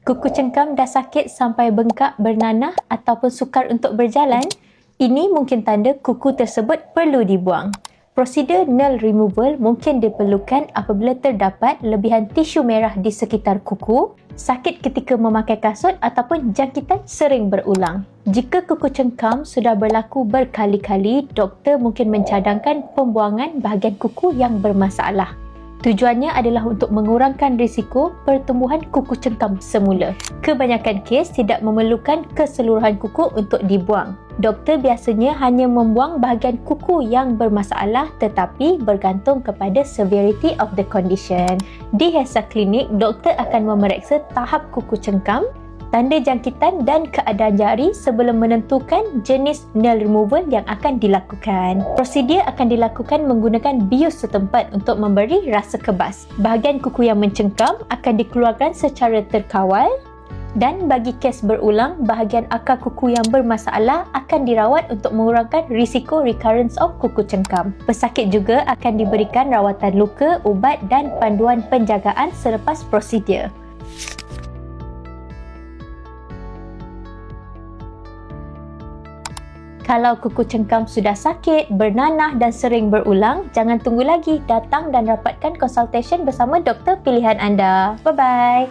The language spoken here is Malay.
Kuku cengkam dah sakit sampai bengkak, bernanah ataupun sukar untuk berjalan, ini mungkin tanda kuku tersebut perlu dibuang. Prosedur nail removal mungkin diperlukan apabila terdapat lebihan tisu merah di sekitar kuku, sakit ketika memakai kasut ataupun jangkitan sering berulang. Jika kuku cengkam sudah berlaku berkali-kali, doktor mungkin mencadangkan pembuangan bahagian kuku yang bermasalah. Tujuannya adalah untuk mengurangkan risiko pertumbuhan kuku cengkam semula. Kebanyakan kes tidak memerlukan keseluruhan kuku untuk dibuang. Doktor biasanya hanya membuang bahagian kuku yang bermasalah tetapi bergantung kepada severity of the condition. Di Hesa Klinik, doktor akan memeriksa tahap kuku cengkam, tanda jangkitan dan keadaan jari sebelum menentukan jenis nail removal yang akan dilakukan. Prosedur akan dilakukan menggunakan bius setempat untuk memberi rasa kebas. Bahagian kuku yang mencengkam akan dikeluarkan secara terkawal dan bagi kes berulang, bahagian akar kuku yang bermasalah akan dirawat untuk mengurangkan risiko recurrence of kuku cengkam. Pesakit juga akan diberikan rawatan luka, ubat dan panduan penjagaan selepas prosedur. Kalau kuku cengkam sudah sakit, bernanah dan sering berulang, jangan tunggu lagi. Datang dan rapatkan consultation bersama doktor pilihan anda. Bye-bye.